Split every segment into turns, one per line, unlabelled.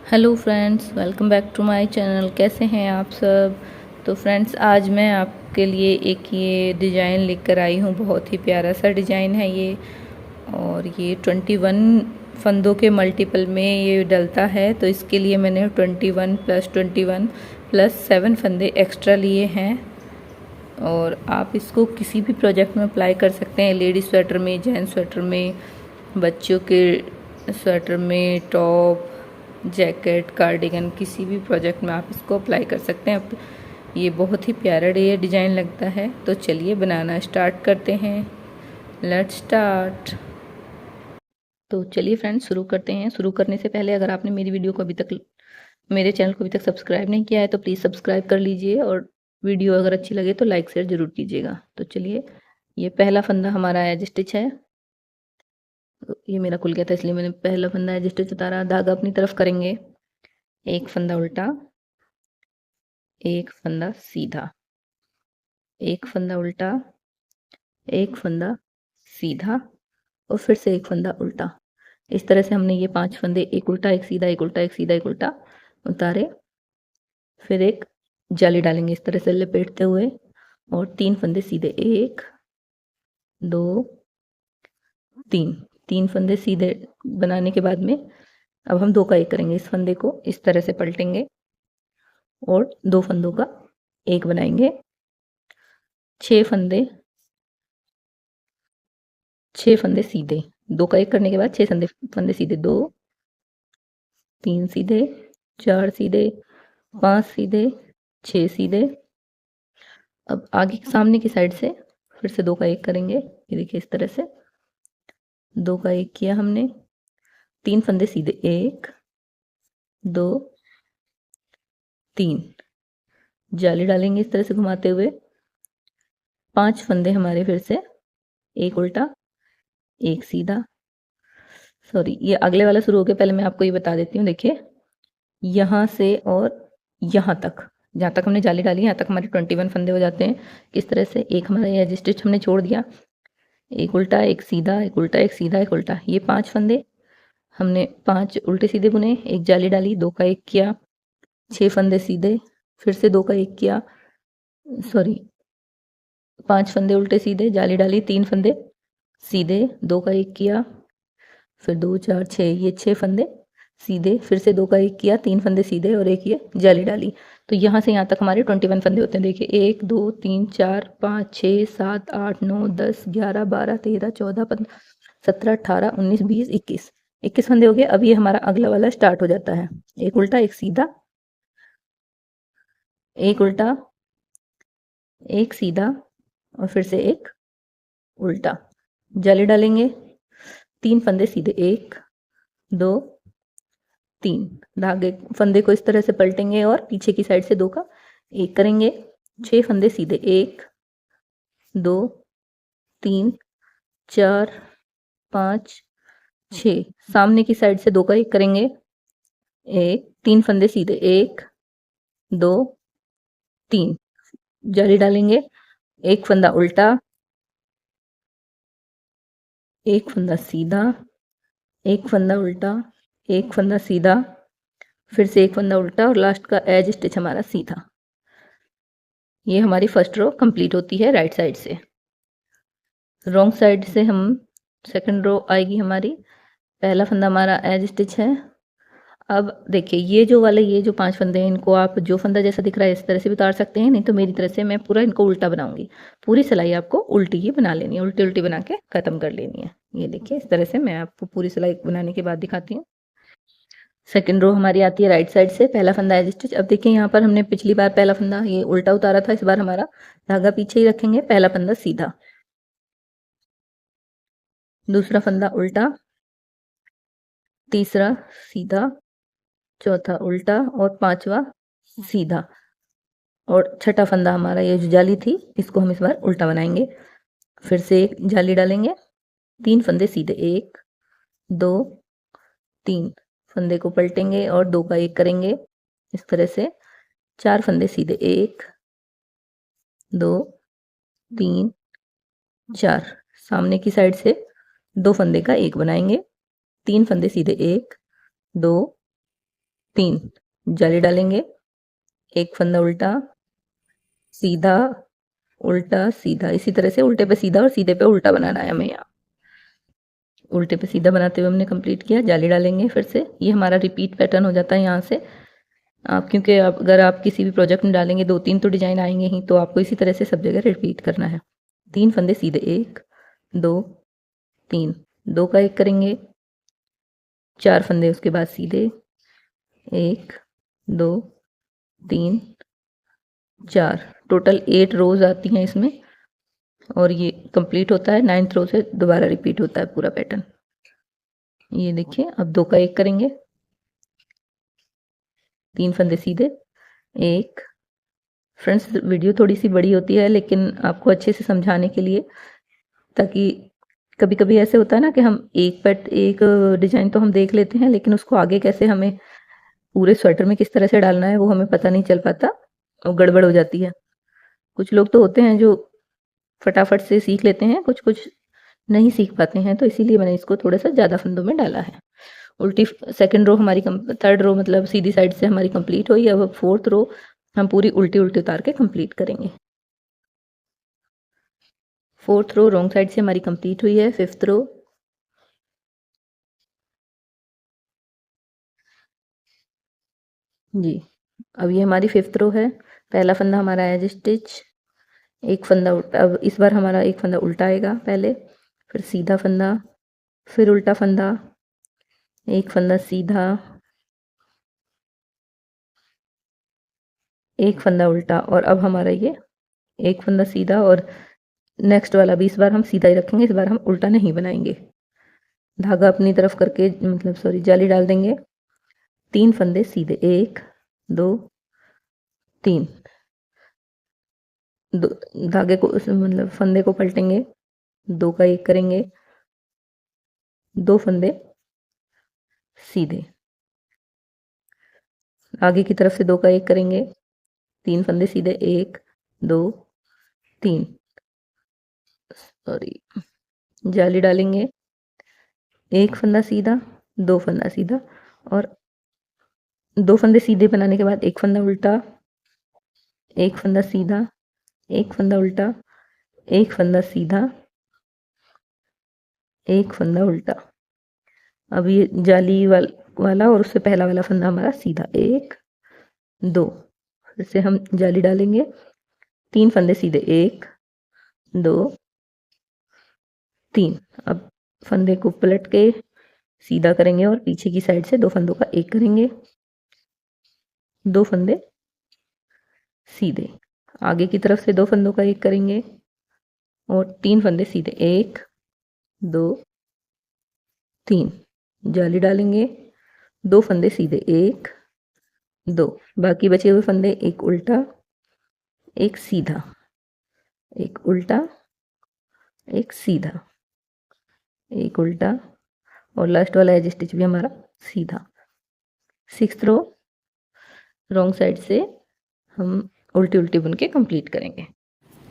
Hello friends, welcome back to my channel. कैसे हैं आप सब। तो फ्रेंड्स, आज मैं आपके लिए एक ये डिज़ाइन लेकर आई हूँ। बहुत ही प्यारा सा डिज़ाइन है ये, और ये 21 फंदों के मल्टीपल में ये डलता है। तो इसके लिए मैंने 21 + 7 फंदे एक्स्ट्रा लिए हैं। और आप इसको किसी भी प्रोजेक्ट में अप्लाई कर सकते हैं। लेडीज स्वेटर में, जेंट्स स्वेटर में, बच्चों के स्वेटर में, टॉप, जैकेट, कार्डिगन, किसी भी प्रोजेक्ट में आप इसको अप्लाई कर सकते हैं। ये बहुत ही प्यारा डिज़ाइन लगता है। तो चलिए बनाना स्टार्ट करते हैं। Let's start. तो चलिए फ्रेंड्स, शुरू करते हैं। शुरू करने से पहले अगर आपने मेरी वीडियो को मेरे चैनल को अभी तक सब्सक्राइब नहीं किया है तो प्लीज़ सब्सक्राइब कर लीजिए, और वीडियो अगर अच्छी लगे तो लाइक शेयर ज़रूर कीजिएगा। तो चलिए, ये पहला फंदा हमारा एज स्टिच है। तो ये मेरा खुल गया था, इसलिए मैंने पहला फंदा एज स्टिच उतारा। धागा अपनी तरफ करेंगे, एक फंदा उल्टा, एक फंदा सीधा, एक फंदा उल्टा, एक फंदा सीधा, और फिर से एक फंदा उल्टा। इस तरह से हमने ये 5 फंदे, एक उल्टा, एक सीधा, एक उल्टा, एक सीधा, एक उल्टा उतारे। फिर एक जाली डालेंगे इस तरह से लपेटते हुए, और 3 फंदे सीधे, 1 2 3 फंदे सीधे बनाने के बाद में अब हम 2 का 1 करेंगे। इस फंदे को इस तरह से पलटेंगे और 2 फंदों का 1 बनाएंगे। 6 फंदे सीधे, 2 का 1 करने के बाद 6 फंदे सीधे, 2 3 सीधे, 4 सीधे, 5 सीधे, 6 सीधे। अब आगे सामने की साइड से फिर से 2 का 1 करेंगे। ये देखिए इस तरह से 2 का 1 किया हमने। 3 फंदे सीधे, 1 2 3, जाली डालेंगे इस तरह से घुमाते हुए। 5 फंदे हमारे फिर से, एक उल्टा, एक सीधा। सॉरी, ये अगले वाला शुरू हो गया। पहले मैं आपको ये बता देती हूँ। देखिए, यहाँ से और यहाँ तक, जहाँ तक हमने जाली डाली, यहाँ तक हमारे 21 फंदे हो जाते हैं। इस तरह से एक हमारा ये स्टिच हमने छोड़ दिया, एक उल्टा, एक सीधा, एक उल्टा, एक सीधा, एक उल्टा। ये 5 फंदे हमने 5 उल्टे सीधे बुने, एक जाली डाली, 2 का 1 किया, 6 फंदे सीधे, फिर से 2 का 1 किया, सॉरी 5 फंदे उल्टे सीधे, जाली डाली, 3 फंदे सीधे, 2 का 1 किया, फिर 2 4 6, ये 6 फंदे सीधे, फिर से 2 का 1 किया, 3 फंदे सीधे और एक ये जाली डाली। तो यहाँ से यहाँ तक हमारे 21 फंदे होते हैं। देखिए, 1 2 3 4 5 6 7 8 9 10 11 12 13 14 15 17 18 19 20 21 फंदे हो गए। अब ये हमारा अगला वाला स्टार्ट हो जाता है। एक उल्टा, एक सीधा, एक उल्टा, एक सीधा, और फिर से एक उल्टा। जाली डालेंगे, 3 फंदे सीधे, 1 2 3, धागे फंदे को इस तरह से पलटेंगे और पीछे की साइड से 2 का 1 करेंगे। 6 फंदे सीधे, 1 2 3 4 5 6, सामने की साइड से 2 का 1 करेंगे। 3 फंदे सीधे, 1 2 3, जाली डालेंगे, एक फंदा उल्टा, एक फंदा सीधा, एक फंदा उल्टा, एक फंदा सीधा, फिर से एक फंदा उल्टा, और लास्ट का एज स्टिच हमारा सीधा। ये हमारी फर्स्ट रो कंप्लीट होती है राइट साइड से। रॉन्ग साइड से हम सेकंड रो आएगी हमारी। पहला फंदा हमारा एज स्टिच है। अब देखिए, ये जो 5 फंदे हैं, इनको आप जो फंदा जैसा दिख रहा है इस तरह से भी उतार सकते हैं, नहीं तो मेरी तरह से मैं पूरा इनको उल्टा बनाऊंगी। पूरी सिलाई आपको उल्टी ही बना लेनी है, उल्टी उल्टी बना के ख़त्म कर लेनी है। ये देखिए, इस तरह से मैं आपको पूरी सिलाई बनाने के बाद दिखाती हूँ। सेकंड रो हमारी आती है राइट साइड से। पहला फंदा एज स्टिच। अब देखिए, यहाँ पर हमने पिछली बार पहला फंदा ये उल्टा उतारा था, इस बार हमारा धागा पीछे ही रखेंगे, पहला फंदा सीधा, दूसरा फंदा उल्टा, तीसरा सीधा, चौथा उल्टा, और पांचवा सीधा, और छठा फंदा हमारा ये जो जाली थी इसको हम इस बार उल्टा बनाएंगे। फिर से एक जाली डालेंगे, 3 फंदे सीधे, 1 2 3, फंदे को पलटेंगे और 2 का 1 करेंगे इस तरह से। 4 फंदे सीधे, 1 2 3 4, सामने की साइड से 2 फंदे का 1 बनाएंगे। 3 फंदे सीधे, 1 2 3 जाली डालेंगे, एक फंदा उल्टा सीधा उल्टा सीधा, इसी तरह से उल्टे पे सीधा और सीधे पे उल्टा बनाना है हमें। यहाँ उल्टे पे सीधा बनाते हुए हमने कंप्लीट किया, जाली डालेंगे फिर से। ये हमारा रिपीट पैटर्न हो जाता है यहाँ से। आप क्योंकि अगर आप किसी भी प्रोजेक्ट में डालेंगे 2-3 तो डिजाइन आएंगे ही, तो आपको इसी तरह से सब जगह रिपीट करना है। 3 फंदे सीधे, 1 2 3, 2 का 1 करेंगे, 4 फंदे उसके बाद सीधे, 1 2 3 4, टोटल 8 रोज आती हैं इसमें, और ये कंप्लीट होता है 9th रो से दोबारा रिपीट होता है पूरा पैटर्न। ये देखिए, अब 2 का 1 करेंगे, 3 फंदे सीधे, 1। फ्रेंड्स वीडियो थोड़ी सी बड़ी होती है लेकिन आपको अच्छे से समझाने के लिए, ताकि कभी कभी ऐसे होता है ना कि हम एक डिजाइन तो हम देख लेते हैं, लेकिन उसको आगे कैसे हमें पूरे स्वेटर में किस तरह से डालना है वो हमें पता नहीं चल पाता और गड़बड़ हो जाती है। कुछ लोग तो होते हैं जो फटाफट से सीख लेते हैं, कुछ कुछ नहीं सीख पाते हैं, तो इसीलिए मैंने इसको थोड़ा सा ज़्यादा फंदों में डाला है। उल्टी सेकंड रो हमारी 3rd रो मतलब सीधी साइड से हमारी कंप्लीट हुई। अब 4th रो हम पूरी उल्टी उल्टी उतार के कंप्लीट करेंगे। 4th रो रॉन्ग साइड से हमारी कंप्लीट हुई है। 5th रो, जी अब ये हमारी 5th रो है। पहला फंदा हमारा एज स्टिच, एक फंदा उल्टा, अब इस बार हमारा एक फंदा उल्टा आएगा पहले, फिर सीधा फंदा, फिर उल्टा फंदा, एक फंदा सीधा, एक फंदा उल्टा, और अब हमारा ये एक फंदा सीधा, और नेक्स्ट वाला भी इस बार हम सीधा ही रखेंगे, इस बार हम उल्टा नहीं बनाएंगे। धागा अपनी तरफ करके मतलब सॉरी जाली डाल देंगे। 3 फंदे सीधे, 1 2 3, धागे को मतलब फंदे को पलटेंगे, 2 का 1 करेंगे, 2 फंदे सीधे, आगे की तरफ से 2 का 1 करेंगे, 3 फंदे सीधे, 1 2 3, सॉरी जाली डालेंगे, एक फंदा सीधा, 2 फंदा सीधा, और 2 फंदे सीधे बनाने के बाद एक फंदा उल्टा, एक फंदा सीधा, एक फंदा उल्टा, एक फंदा सीधा, एक फंदा उल्टा। अब ये जाली वाला और उससे पहला वाला फंदा हमारा सीधा, 1 2, फिर से हम जाली डालेंगे, 3 फंदे सीधे, 1 2 3। अब फंदे को पलट के सीधा करेंगे और पीछे की साइड से 2 फंदों का 1 करेंगे, 2 फंदे सीधे, आगे की तरफ से 2 फंदों का 1 करेंगे और 3 फंदे सीधे, 1 2 3, जाली डालेंगे, 2 फंदे सीधे, 1 2, बाकी बचे हुए फंदे एक उल्टा एक सीधा, एक उल्टा एक सीधा, एक उल्टा, और लास्ट वाला एज स्टिच भी हमारा सीधा। 6th रो रॉन्ग साइड से हम उल्टी उल्टी बुन के कंप्लीट करेंगे।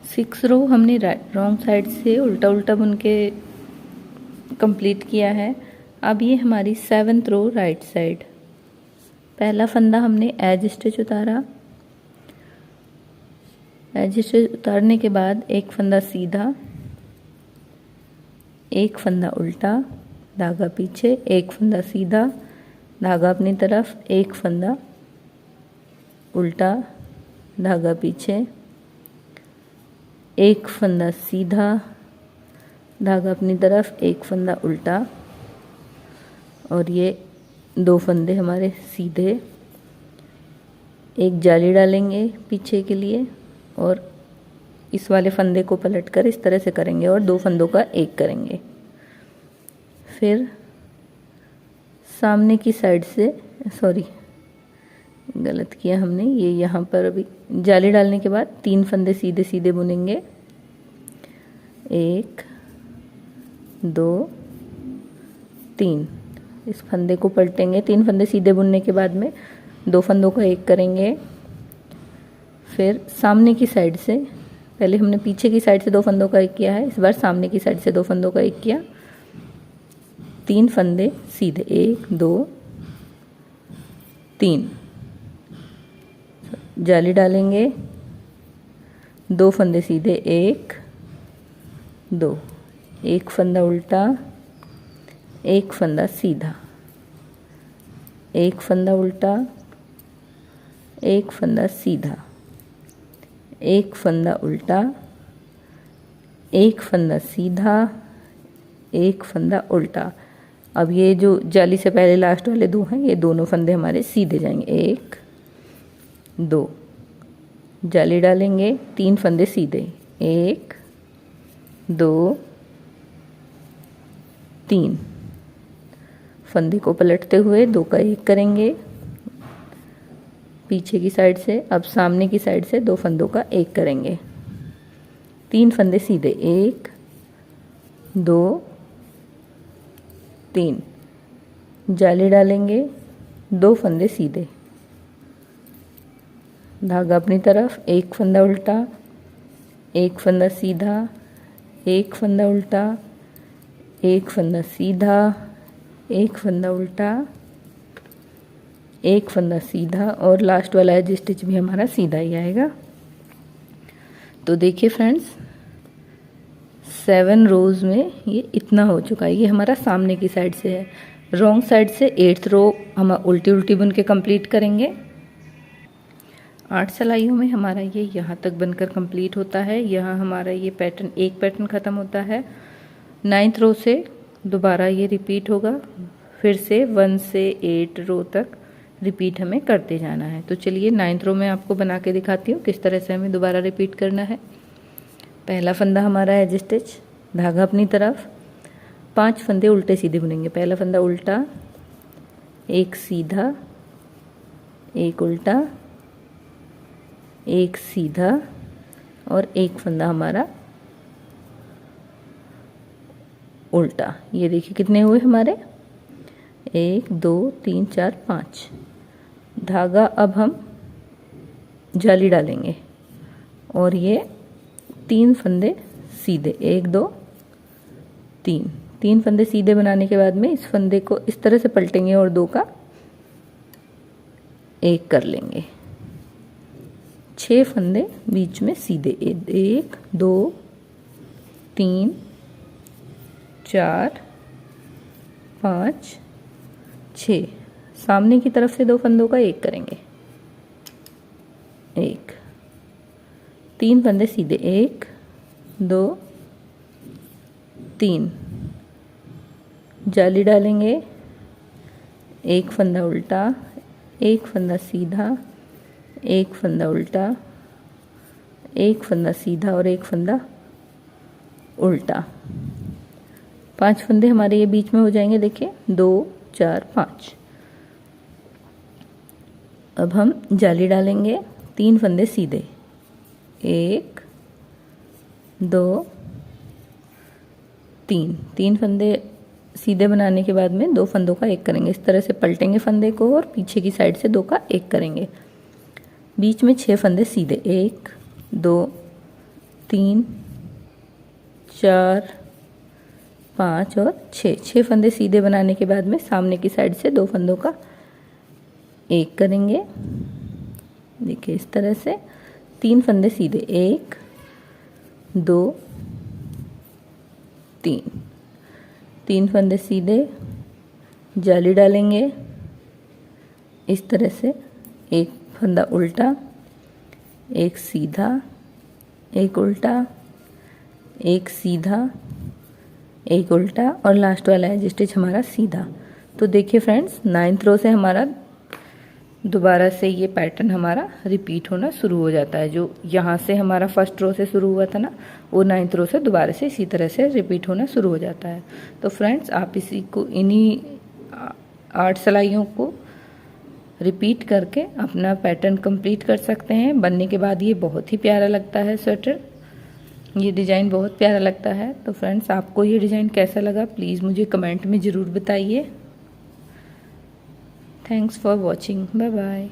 6 रो हमने रॉन्ग साइड से उल्टा उल्टा बुन के कंप्लीट किया है। अब ये हमारी 7th रो राइट साइड, पहला फंदा हमने एज स्टिच उतारा, एज स्टिच उतारने के बाद एक फंदा सीधा, एक फंदा उल्टा, धागा पीछे, एक फंदा सीधा, धागा अपनी तरफ, एक फंदा उल्टा, धागा पीछे, एक फंदा सीधा, धागा अपनी तरफ, एक फंदा उल्टा, और ये 2 फंदे हमारे सीधे, एक जाली डालेंगे पीछे के लिए और इस वाले फंदे को पलटकर इस तरह से करेंगे और 2 फंदों का 1 करेंगे। फिर सामने की साइड से, सॉरी गलत किया हमने, ये यहाँ पर अभी जाली डालने के बाद 3 फंदे सीधे सीधे बुनेंगे, 1 2 3, इस फंदे को पलटेंगे, 3 फंदे सीधे बुनने के बाद में 2 फंदों का 1 करेंगे। फिर सामने की साइड से, पहले हमने पीछे की साइड से 2 फंदों का 1 किया है, इस बार सामने की साइड से 2 फंदों का 1 किया, 3 फंदे सीधे, 1 2 3 जाली डालेंगे, 2 फंदे सीधे, 1 2, 1 फंदा उल्टा, 1 फंदा सीधा, 1 फंदा उल्टा, 1 फंदा सीधा, 1 फंदा उल्टा, 1 फंदा सीधा, 1 फंदा उल्टा। अब ये जो जाली से पहले लास्ट वाले 2 हैं, ये दोनों फंदे हमारे सीधे जाएंगे, 1 2 जाली डालेंगे, 3 फंदे सीधे, 1 2 3 फंदे को पलटते हुए 2 का 1 करेंगे पीछे की साइड से। अब सामने की साइड से 2 फंदों का 1 करेंगे, 3 फंदे सीधे, 1 2 3 जाली डालेंगे, 2 फंदे सीधे, धागा अपनी तरफ, 1 फंदा उल्टा, 1 फंदा सीधा, 1 फंदा उल्टा, 1 फंदा सीधा, 1 फंदा उल्टा, 1 फंदा सीधा, और लास्ट वाला एज स्टिच भी हमारा सीधा ही आएगा। तो देखिए फ्रेंड्स, 7 रोज़ में ये इतना हो चुका है। ये हमारा सामने की साइड से है। रॉन्ग साइड से 8th रो हम उल्टी उल्टी बुन के कंप्लीट करेंगे। 8 सिलाइयों में हमारा ये यहाँ तक बनकर कंप्लीट होता है। यहाँ हमारा ये पैटर्न, एक पैटर्न ख़त्म होता है। 9th रो से दोबारा ये रिपीट होगा, फिर से 1 से 8 रो तक रिपीट हमें करते जाना है। तो चलिए 9th रो में आपको बना के दिखाती हूँ किस तरह से हमें दोबारा रिपीट करना है। पहला फंदा हमारा एज स्टिच, धागा अपनी तरफ, 5 फंदे उल्टे सीधे बुनेंगे। पहला फंदा उल्टा, 1 सीधा, 1 उल्टा, 1 सीधा, और 1 फंदा हमारा उल्टा। ये देखिए कितने हुए हमारे, 1 2 3 4 5। धागा अब हम जाली डालेंगे और ये 3 फंदे सीधे, 1 2 3 फंदे सीधे बनाने के बाद में इस फंदे को इस तरह से पलटेंगे और 2 का 1 कर लेंगे। 6 फंदे बीच में सीधे, 1 2 3 4 5 6। सामने की तरफ से 2 फंदों का 1 करेंगे, 1 3 फंदे सीधे, 1 2 3 जाली डालेंगे, 1 फंदा उल्टा, 1 फंदा सीधा, 1 फंदा उल्टा, 1 फंदा सीधा, और 1 फंदा उल्टा। 5 फंदे हमारे ये बीच में हो जाएंगे, देखिए 2 4 5। अब हम जाली डालेंगे, 3 फंदे सीधे, 1 2 3 फंदे सीधे बनाने के बाद में 2 फंदों का 1 करेंगे। इस तरह से पलटेंगे फंदे को और पीछे की साइड से 2 का 1 करेंगे। बीच में 6 फंदे सीधे, 1 2 3 4 5 और 6 फंदे सीधे बनाने के बाद में सामने की साइड से 2 फंदों का 1 करेंगे। देखिए इस तरह से 3 फंदे सीधे, 1 2 3 फंदे सीधे, जाली डालेंगे इस तरह से, 1 फंदा उल्टा, 1 सीधा, 1 उल्टा, 1 सीधा, 1 उल्टा, और लास्ट वाला एज स्टिच हमारा सीधा। तो देखिए फ्रेंड्स, 9th रो से हमारा दोबारा से ये पैटर्न हमारा रिपीट होना शुरू हो जाता है। जो यहाँ से हमारा फर्स्ट रो से शुरू हुआ था ना, वो 9th रो से दोबारा से इसी तरह से रिपीट होना शुरू हो जाता है। तो फ्रेंड्स, आप इसी को, इन्हीं 8 सिलाइयों को रिपीट करके अपना पैटर्न कंप्लीट कर सकते हैं। बनने के बाद ये बहुत ही प्यारा लगता है स्वेटर, ये डिज़ाइन बहुत प्यारा लगता है। तो फ्रेंड्स, आपको ये डिज़ाइन कैसा लगा प्लीज़ मुझे कमेंट में ज़रूर बताइए। Thanks for watching, bye bye.